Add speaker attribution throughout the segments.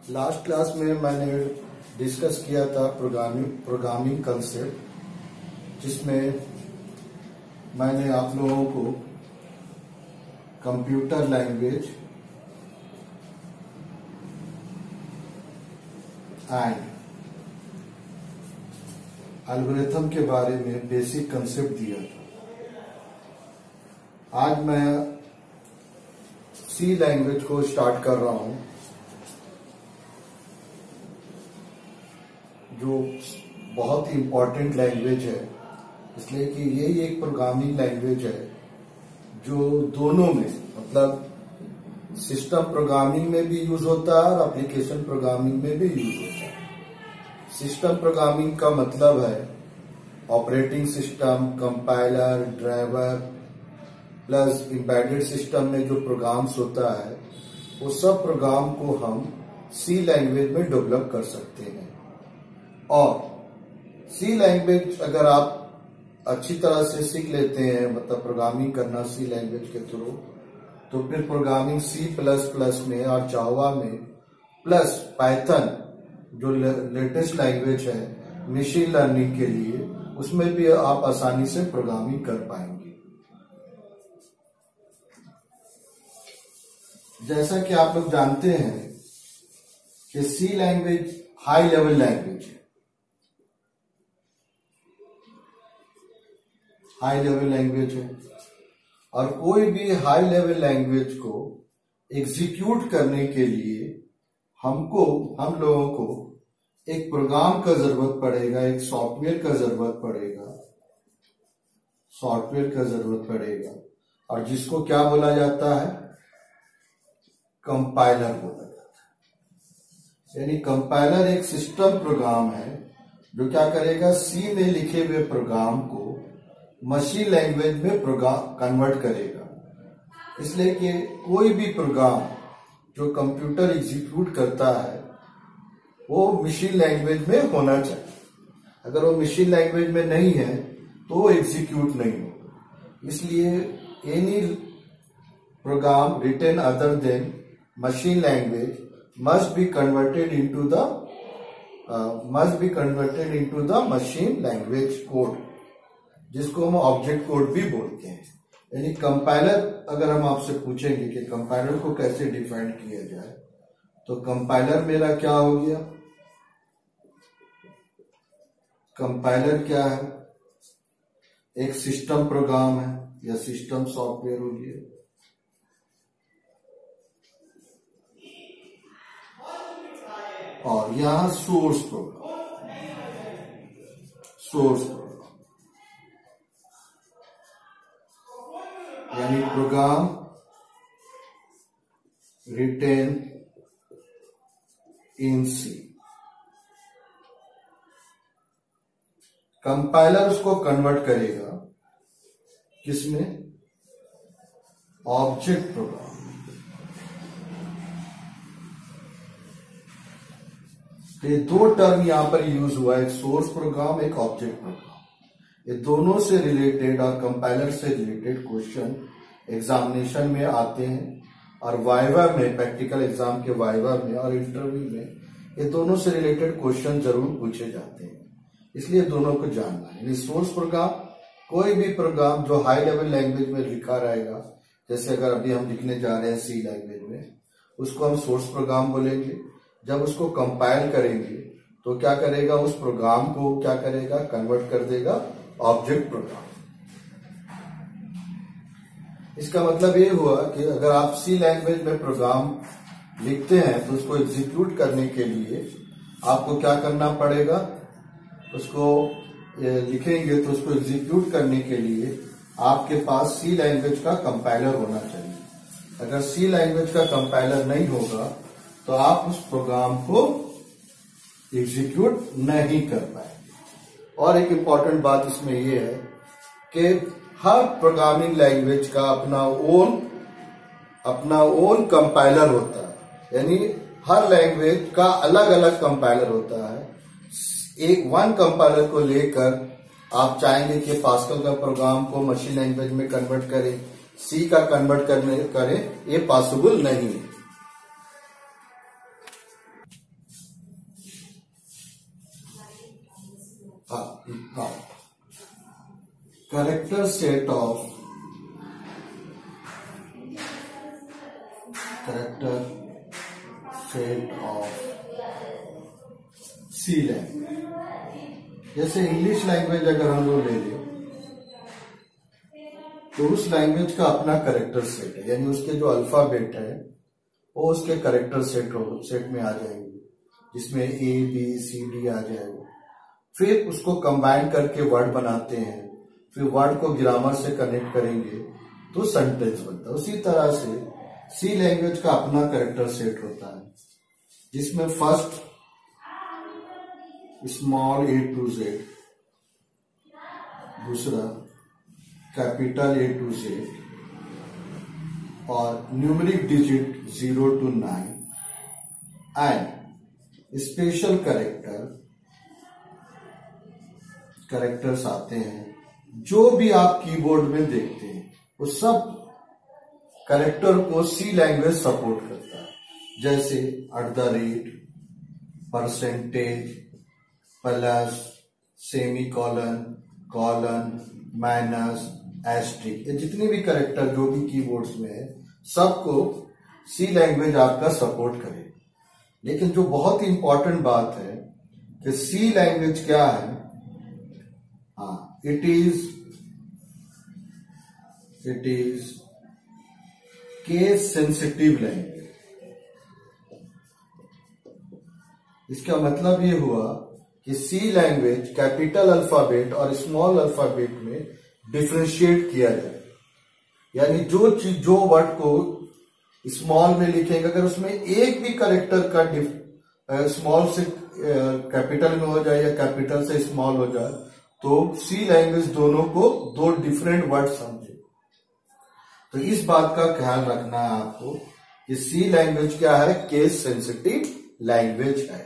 Speaker 1: Last class में मैंने discuss किया था प्रोग्रामिंग कंसेप्ट, जिसमें मैंने आप लोगों को कंप्यूटर लैंग्वेज एंड एल्गोरिथम के बारे में बेसिक कंसेप्ट दिया था। आज मैं सी लैंग्वेज को स्टार्ट कर रहा हूं, जो बहुत ही इम्पोर्टेंट लैंग्वेज है, इसलिए कि ये एक प्रोग्रामिंग लैंग्वेज है जो दोनों में, मतलब सिस्टम प्रोग्रामिंग में भी यूज होता है और एप्लीकेशन प्रोग्रामिंग में भी यूज होता है। सिस्टम प्रोग्रामिंग का मतलब है operating system, compiler, driver plus embedded system में जो प्रोग्राम्स होता है, वो सब प्रोग्राम को हम सी लैंग्वेज में डेवलप कर सकते हैं। और सी लैंग्वेज अगर आप अच्छी तरह से सीख लेते हैं, मतलब प्रोग्रामिंग करना सी लैंग्वेज के थ्रू, तो फिर प्रोग्रामिंग सी प्लस प्लस में और जावा में प्लस पाइथन जो लेटेस्ट लैंग्वेज है मशीन लर्निंग के लिए, उसमें भी आप आसानी से प्रोग्रामिंग कर पाएंगे। जैसा कि आप लोग जानते हैं कि सी लैंग्वेज हाई लेवल लैंग्वेज है। हाई लेवल लैंग्वेज है और कोई भी हाई लेवल लैंग्वेज को एग्जीक्यूट करने के लिए हम लोगों को एक प्रोग्राम का जरूरत पड़ेगा, एक सॉफ्टवेयर का जरूरत पड़ेगा, और जिसको क्या बोला जाता है, कंपाइलर बोला जाता है। यानी कंपाइलर एक सिस्टम प्रोग्राम है जो क्या करेगा, सी में लिखे हुए प्रोग्राम को मशीन लैंग्वेज में प्रोग्राम कन्वर्ट करेगा। इसलिए कि कोई भी प्रोग्राम जो कंप्यूटर एग्जीक्यूट करता है वो मशीन लैंग्वेज में होना चाहिए। अगर वो मशीन लैंग्वेज में नहीं है तो वो एग्जीक्यूट नहीं होगा। इसलिए any program written other than machine language must be converted into the machine language code, जिसको हम ऑब्जेक्ट कोड भी बोलते हैं। यानी कंपाइलर, अगर हम आपसे पूछेंगे कि कंपाइलर को कैसे डिफाइन किया जाए, तो कंपाइलर मेरा क्या हो गया? कंपाइलर क्या है? एक सिस्टम प्रोग्राम है या सिस्टम सॉफ्टवेयर हो गया। और यहां सोर्स प्रोग्राम, यानी program written in C. Compiler उसको कन्वर्ट करेगा किसमें? Object program. ये दो टर्म यहां पर यूज हुआ, एक सोर्स प्रोग्राम, एक ऑब्जेक्ट प्रोग्राम। ये दोनों से रिलेटेड और कंपाइलर से रिलेटेड क्वेश्चन एग्जामिनेशन में आते हैं, और वाइवा में, प्रैक्टिकल एग्जाम के वाइवा में और इंटरव्यू में ये दोनों से रिलेटेड क्वेश्चन जरूर पूछे जाते हैं। इसलिए दोनों को जानना है। यानी सोर्स प्रोग्राम, कोई भी प्रोग्राम जो हाई लेवल लैंग्वेज में लिखा रहेगा, जैसे अगर अभी हम लिखने जा रहे हैं सी लैंग्वेज में, उसको हम सोर्स प्रोग्राम बोलेंगे। जब उसको कंपाइल करेंगे तो क्या करेगा, उस प्रोग्राम को क्या करेगा, कन्वर्ट कर देगा ऑब्जेक्ट प्रोग्राम। इसका मतलब ये हुआ कि अगर आप सी लैंग्वेज में प्रोग्राम लिखते हैं तो उसको एग्जीक्यूट करने के लिए आपको क्या करना पड़ेगा, उसको लिखेंगे तो उसको एग्जीक्यूट करने के लिए आपके पास सी लैंग्वेज का कंपाइलर होना चाहिए। अगर सी लैंग्वेज का कंपाइलर नहीं होगा तो आप उस प्रोग्राम को एग्जीक्यूट नहीं कर पाएंगे। और एक इम्पॉर्टेंट बात इसमें यह है कि हर प्रोग्रामिंग लैंग्वेज का अपना ओन कंपाइलर होता है। यानी हर लैंग्वेज का अलग अलग कंपाइलर होता है। वन कंपाइलर को लेकर आप चाहेंगे कि पास्कल का प्रोग्राम को मशीन लैंग्वेज में कन्वर्ट करें, सी का कन्वर्ट करें, ये पॉसिबल नहीं है। now character set of C language. जैसे इंग्लिश लैंग्वेज अगर हम लोग ले लें तो उस लैंग्वेज का अपना करेक्टर सेट है, यानी उसके जो अल्फाबेट है वो उसके करेक्टर सेट में आ जाएंगे, जिसमें ए बी सी डी आ जाएगा। फिर उसको कंबाइन करके वर्ड बनाते हैं, फिर वर्ड को ग्रामर से कनेक्ट करेंगे तो सेंटेंस बनता है। उसी तरह से सी लैंग्वेज का अपना करेक्टर सेट होता है, जिसमें first small A to Z, दूसरा कैपिटल ए टू जेड और numeric digit 0 to 9 and special characters आते हैं। जो भी आप कीबोर्ड में देखते हैं वो सब कैरेक्टर को सी लैंग्वेज सपोर्ट करता है, जैसे @ percentage, plus, semicolon, colon, minus, asterisk, ये जितने भी कैरेक्टर जो भी कीबोर्ड्स में है सबको सी लैंग्वेज आपका सपोर्ट करे। लेकिन जो बहुत ही इंपॉर्टेंट बात है कि सी लैंग्वेज क्या है, it is case sensitive language. इसका मतलब ये हुआ कि सी लैंग्वेज कैपिटल अल्फाबेट और स्मॉल अल्फाबेट में डिफरेंशिएट किया जाए, यानी जो वर्ड को स्मॉल में लिखेंगे अगर उसमें एक भी कैरेक्टर का स्मॉल से कैपिटल में हो जाए या कैपिटल से स्मॉल हो जाए तो सी लैंग्वेज दोनों को दो डिफरेंट वर्ड समझे। तो इस बात का ख्याल रखना है आपको कि सी लैंग्वेज क्या है, केस सेंसिटिव लैंग्वेज है।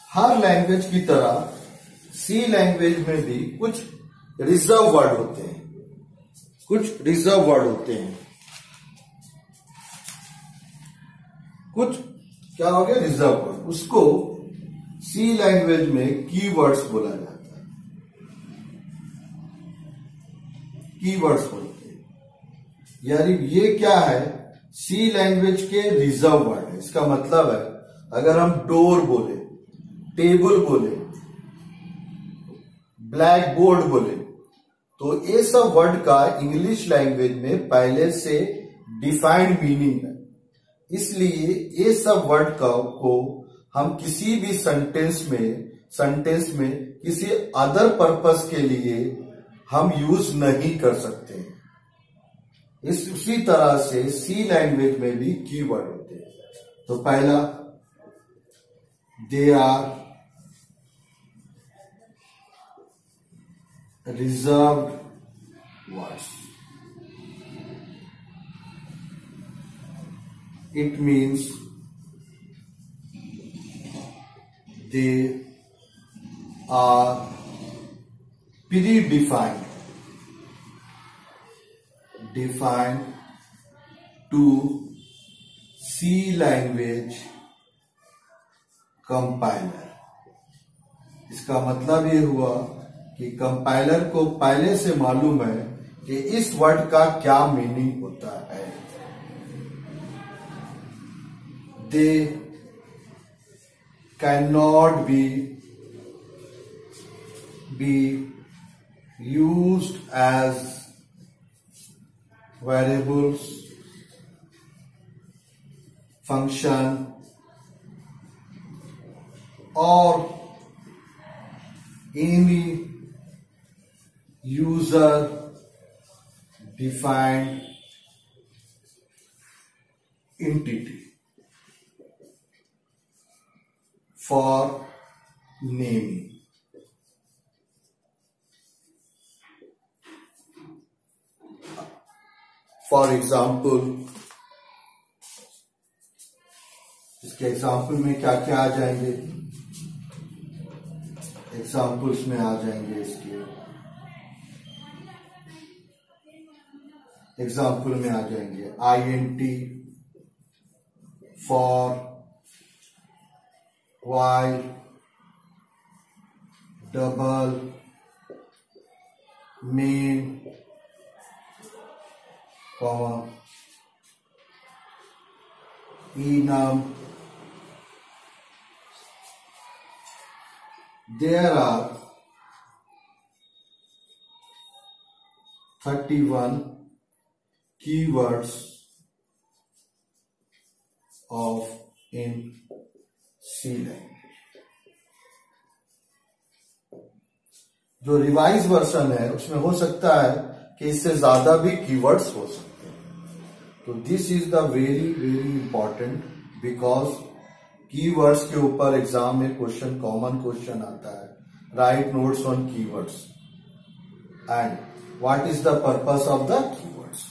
Speaker 1: हर लैंग्वेज की तरह सी लैंग्वेज में भी कुछ रिजर्व वर्ड होते हैं, कुछ क्या हो गया, रिजर्व वर्ड। उसको सी लैंग्वेज में कीवर्ड्स बोला जाता है, कीवर्ड्स बोलते हैं। यानी ये क्या है, सी लैंग्वेज के रिजर्व वर्ड है। इसका मतलब है अगर हम डोर बोले, टेबल बोले, ब्लैक बोर्ड बोले तो ये सब वर्ड का इंग्लिश लैंग्वेज में पहले से डिफाइंड मीनिंग है। इसलिए ये सब वर्ड को हम किसी भी सेंटेंस में किसी अदर पर्पस के लिए हम यूज नहीं कर सकते। उसी तरह से सी लैंग्वेज में भी कीवर्ड होते हैं। तो पहला, they are reserved words. It means they are predefined, to C language compiler। इसका मतलब ये हुआ कि कंपाइलर को पहले से मालूम है कि इस वर्ड का क्या मीनिंग होता है। They cannot be used as variables, function or any user defined entity for naming। For example, इसके एग्जाम्पल में क्या क्या आ जाएंगे, एग्जाम्पल्स में आ जाएंगे इसके एग्जाम्पल में आ जाएंगे INT, for while double main comma enum there are 31 keywords of in C language। जो रिवाइज वर्जन है उसमें हो सकता है कि इससे ज्यादा भी कीवर्ड्स हो सकते हैं। तो this is the very very important, because keywords के ऊपर एग्जाम में क्वेश्चन, कॉमन क्वेश्चन आता है, write notes on keywords and what is the purpose of the keywords.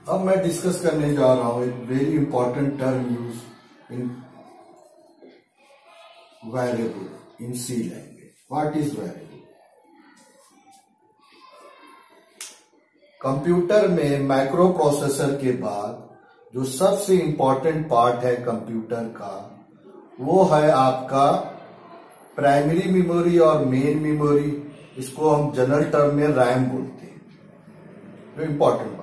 Speaker 1: अब मैं डिस्कस करने जा रहा हूं एक very important term use in variable in C language. What is variable? Computer में माइक्रो प्रोसेसर के बाद जो सबसे इंपॉर्टेंट पार्ट है कंप्यूटर का, वो है आपका प्राइमरी मेमोरी और मेन मेमोरी। इसको हम जनरल टर्म में रैम बोलते हैं। जो इंपॉर्टेंट बात,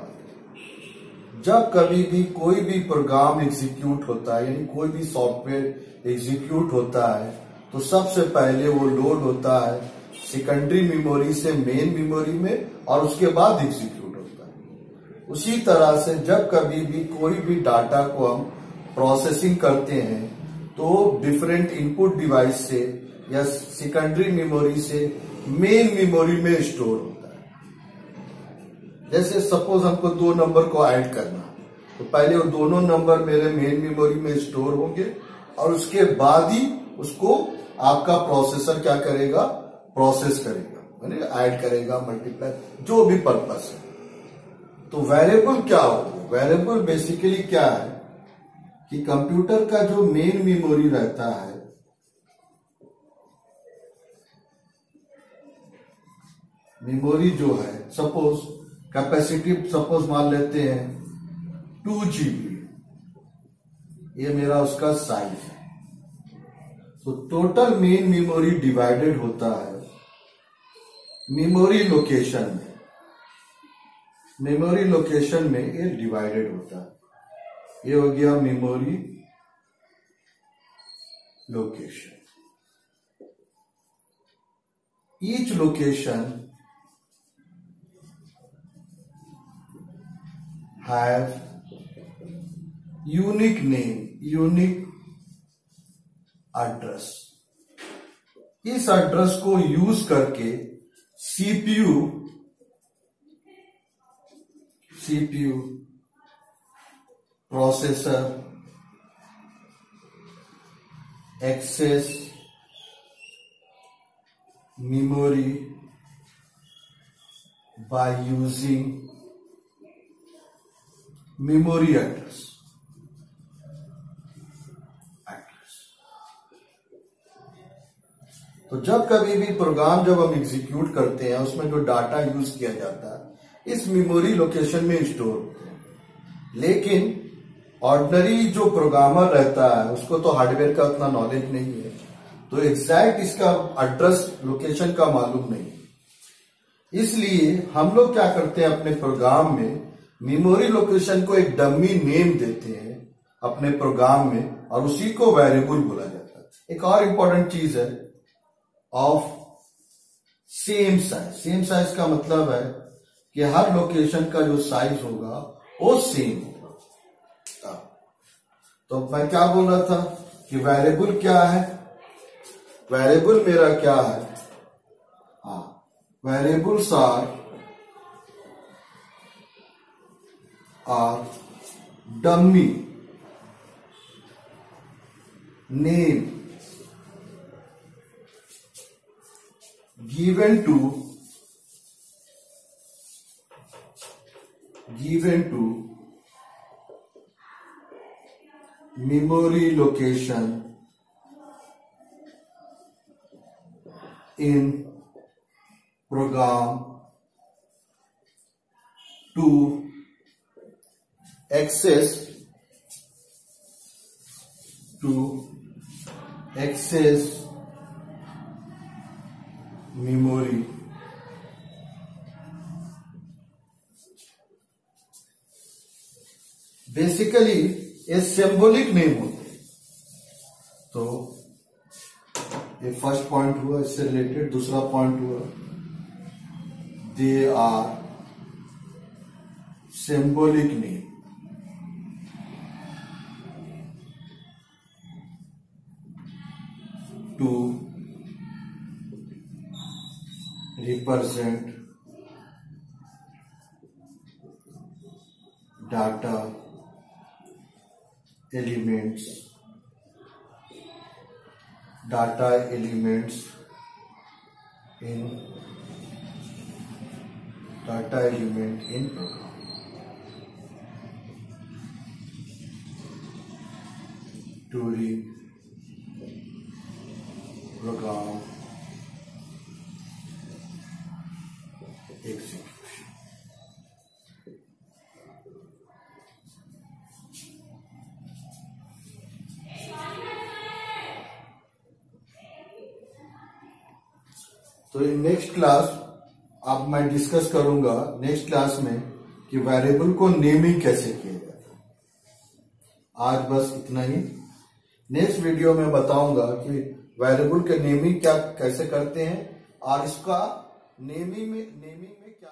Speaker 1: जब कभी भी कोई भी प्रोग्राम एग्जीक्यूट होता है, यानी कोई भी सॉफ्टवेयर एग्जीक्यूट होता है, तो सबसे पहले वो लोड होता है सेकेंडरी मेमोरी से मेन मेमोरी में और उसके बाद एग्जीक्यूट होता है। उसी तरह से जब कभी भी कोई भी डाटा को हम प्रोसेसिंग करते हैं तो डिफरेंट इनपुट डिवाइस से या सेकेंडरी मेमोरी से मेन मेमोरी में स्टोर होता है। जैसे सपोज हमको दो नंबर को ऐड करना, तो पहले वो दोनों नंबर मेरे मेन मेमोरी में स्टोर होंगे और उसके बाद ही उसको आपका प्रोसेसर क्या करेगा, प्रोसेस करेगा, यानी ऐड करेगा, मल्टीप्लाई, जो भी पर्पस है। तो वेरिएबल क्या होगा? वेरिएबल बेसिकली क्या है कि कंप्यूटर का जो मेन मेमोरी रहता है, मेमोरी जो है, सपोज कैपेसिटी सपोज मान लेते हैं 2 GB, ये मेरा उसका साइज है। तो टोटल मेन मेमोरी डिवाइडेड होता है मेमोरी लोकेशन में। मेमोरी लोकेशन में ये डिवाइडेड होता है। ये हो गया memory location. Each location have unique name, unique address। इस एड्रेस को यूज करके CPU processor access memory by using memory address। तो जब कभी भी प्रोग्राम जब हम एग्जीक्यूट करते हैं, उसमें जो डाटा यूज किया जाता है इस मेमोरी लोकेशन में स्टोर होते हैं। लेकिन ऑर्डिनरी जो प्रोग्रामर रहता है उसको तो हार्डवेयर का उतना नॉलेज नहीं है, तो एग्जैक्ट इसका एड्रेस लोकेशन का मालूम नहीं। इसलिए हम लोग क्या करते हैं, अपने प्रोग्राम में मेमोरी लोकेशन को एक डमी नेम देते हैं अपने प्रोग्राम में और उसी को वेरिएबल बोला जाता है। एक और इंपॉर्टेंट चीज है of same size. Same size का मतलब है कि हर लोकेशन का जो साइज होगा वो सेम होगा। तो मैं क्या बोल रहा था कि वेरिएबल क्या है? वेरिएबल मेरा क्या है? हाँ, variables are dummy name given to memory location in program to access memory. Basically ये सिंबॉलिक नेम होते हैं। तो ये फर्स्ट पॉइंट हुआ, इससे रिलेटेड। दूसरा पॉइंट हुआ they are symbolic name. To represent data elements in program. During program execution. तो नेक्स्ट क्लास अब मैं डिस्कस करूंगा नेक्स्ट क्लास में कि वेरिएबल को नेमिंग कैसे किया जाता है। आज बस इतना ही। नेक्स्ट वीडियो में बताऊंगा कि वेरिएबल के नेमिंग क्या कैसे करते हैं और इसका नेमिंग में क्या